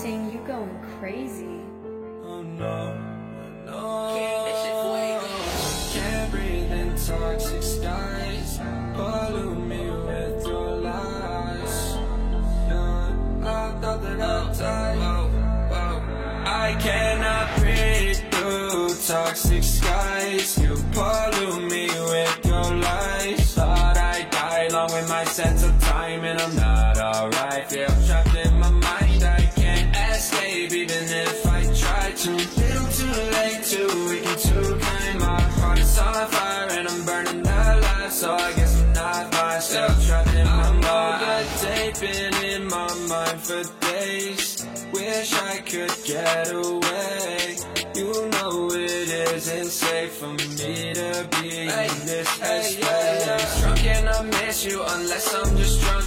Ting, you going crazy. Oh no, no. Can't breathe in toxic skies. Pollute me with your lies. Yeah, I thought that I'd die. I cannot breathe through toxic skies. You pollute me with your lies. Thought I'd die along with my sense of time, and I'm not alright. Feel trapped in my mind, I can't escape even if I try to. Little too late, too weak and too kind. My heart is on fire and I'm burning alive, so I guess I'm not fine. Still trapped in my mind. They've been in my mind for days. Wish I could get away. You know it isn't safe for me to be in this headspace. Drunk and I miss you unless I'm just drunk.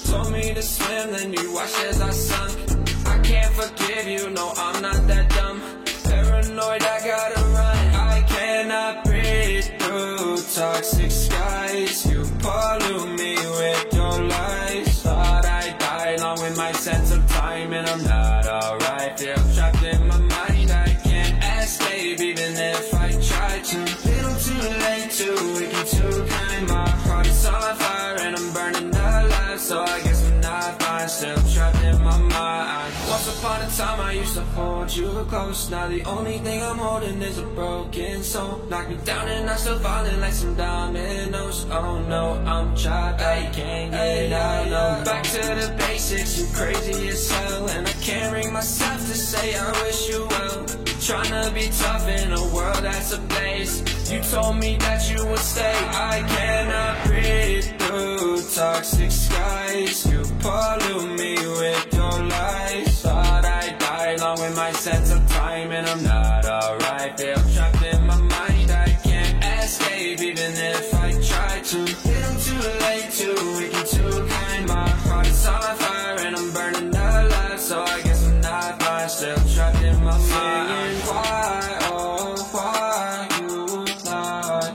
Told me to swim, then you watched as I sunk. I can't forgive you, no, I'm not that dumb. Paranoid, I gotta run. I cannot breathe through toxic skies. You pollute me with your lies. Thought I'd die along with my sense of time, and I'm not alright. Feel trapped in my mind, I can't escape even if I try to. Little too late, too weak and too kind. My heart is on fire and I'm burning alive, so I guess I'm not fine. Still trapped in my mind. Once upon a time I used to hold you close. Now the only thing I'm holding is a broken soul. Knock me down and I'm still falling like some dominoes. Oh no, I'm trapped, I can't get out, no. Back to the basics, you crazy as hell, and I can't bring myself to say I wish you well. Tryna be tough in a world that's ablaze. You told me that you would stay. I cannot breathe through toxic skies. You pollute me with your lies. Thought I'd die along with my sense of time, and I'm not alright. Feel trapped in my mind, I can't escape even if I try to. Little too late, too weak and too kind. My heart is on fire and I'm burning alive, so I guess I'm not fine. Still trapped in my mind. Why, oh why you lie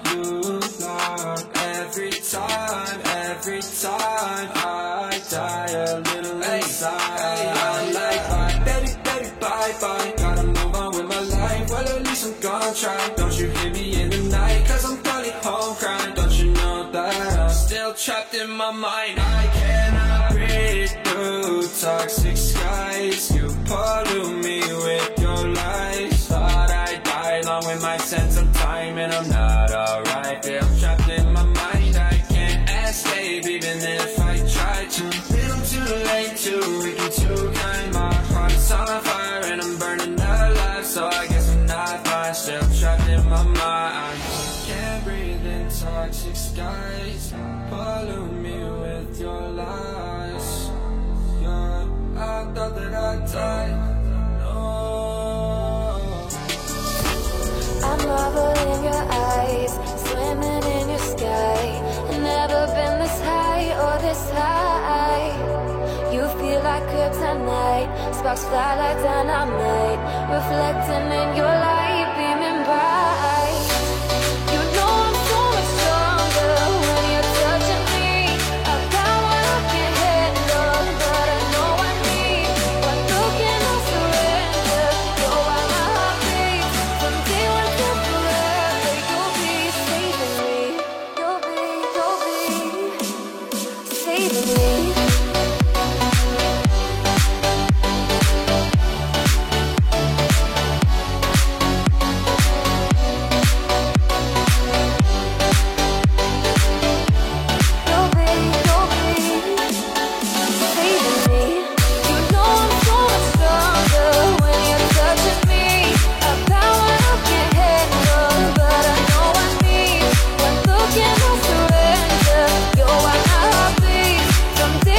every time I die a little inside. I'm like, bye, baby, baby, bye, bye. Gotta move on with my life, well at least I'm gonna try. Don't you hear me in the night, cause I'm probably home crying. Don't you know that I'm still trapped in my mind. I cannot breathe through toxic skies. You pollute me with your lies. Thought I'd die along with my sense of time, and I'm not alright. Feel trapped in my mind, I can't escape even if I try to. Little too late, too weak and too kind. My heart is on fire and I'm burning alive, so I guess I'm not fine. Still trapped in my mind. Can't breathe in toxic skies. Pollute me with your lies. Yeah, I thought that I'd die. I'm marvel in your eyes, swimming in your sky. Never been this high or this high. You feel like kryptonite, sparks fly like dynamite, reflecting in your light, beaming bright. You know I'm so much stronger when you're touching me. I've got what I can handle, but I know I need one look and I'll surrender. You're why my heart beats from day one to forever. You'll be saving me. You'll be saving me. Someday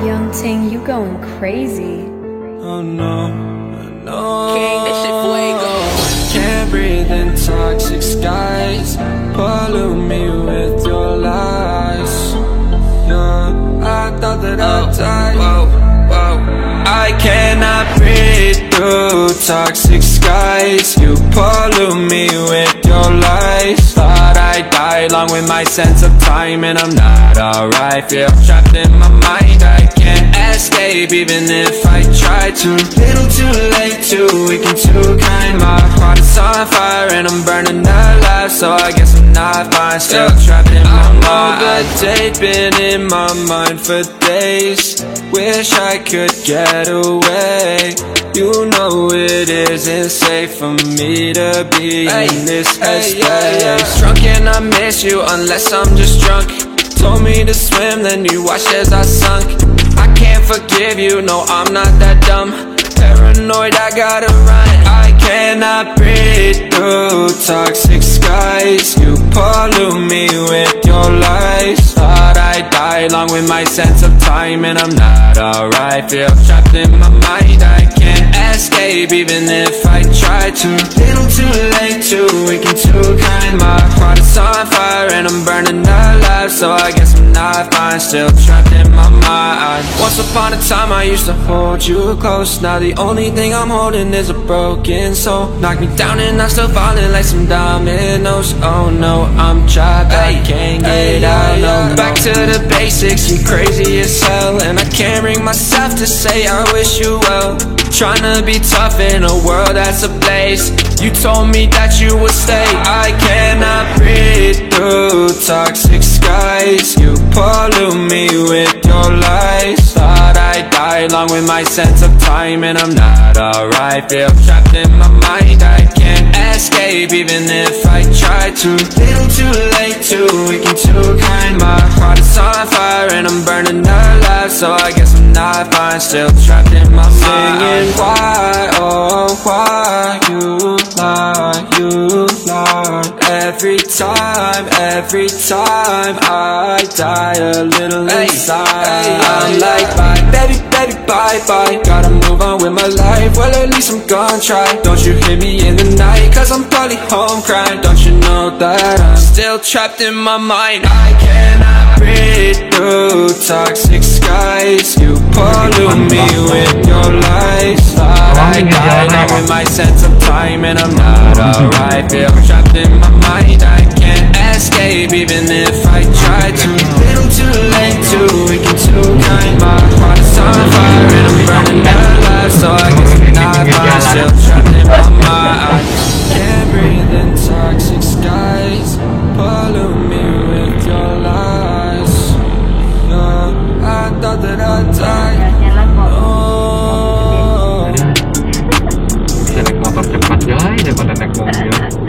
Young Ting, you going crazy. Oh no, no. King, this shit fuego. Can't breathe in toxic skies. Pollute me with your lies. Yeah, I thought that I'd die. I cannot breathe through toxic skies. You pollute me with your lies. Thought I'd die along with my sense of time, and I'm not alright. Feel trapped in my mind, I can't escape even if I try to. Little too late, too weak and too kind. My heart is on fire and I'm burning alive, so I guess I'm not fine. Still trapped in my mind. The date been in my mind for days. Wish I could get away. You know it isn't safe for me to be in this headspace. Drunk and I miss you unless I'm just drunk. Told me to swim, then you watched as I sunk. I can't forgive you, no I'm not that dumb. Paranoid, I gotta run. I cannot breathe through toxic skies. You pollute me with your lies. Thought I'd die along with my sense of time, and I'm not alright. Feel trapped in my mind, I can't escape even if I try to. Little too late, too weak and too kind. My heart is on fire and I'm burning alive, so I guess I'm not fine. Still trapped in my mind. Once upon a time I used to hold you close. Now the only thing I'm holding is a broken soul. Knock me down and I'm still falling like some dominoes. Oh no, I'm trapped, I can't get out, no. Back to the basics, you crazy as hell, and I can't bring myself to say I wish you well. Tryna be tough in a world that's ablaze. You told me that you would stay. I cannot breathe through toxic skies. You pollute me with your lies. Thought I'd die along with my sense of time, and I'm not alright. Feel trapped in my mind, I can't escape even if I try to. Little too late, too weak and too kind. My heart is on fire and I'm burning alive, so I guess I'm not fine. Still trapped in my mind. Singing why, oh why you lie, you lie. Every time I die a little inside. I'm like bye, baby, baby, bye, bye. Gotta move on with my life, well at least I'm gonna try. Don't you hear me in the night, cause I'm probably home crying. Don't you know that I'm still trapped in my mind. I cannot breathe through toxic skies. You pollute me with your lies. Thought I'd die along with my sense of time, and I'm not alright. Feel trapped in my mind, I can't escape even if I try to. Little too late, too weak and too kind. My heart is on fire and I'm burning alive, so I guess I'm not fine. Still trapped in my mind. Can't breathe in toxic skies. Pollute me with your lies. I thought that I'd die. Bisa naik motor cepat guys daripada naik mobil.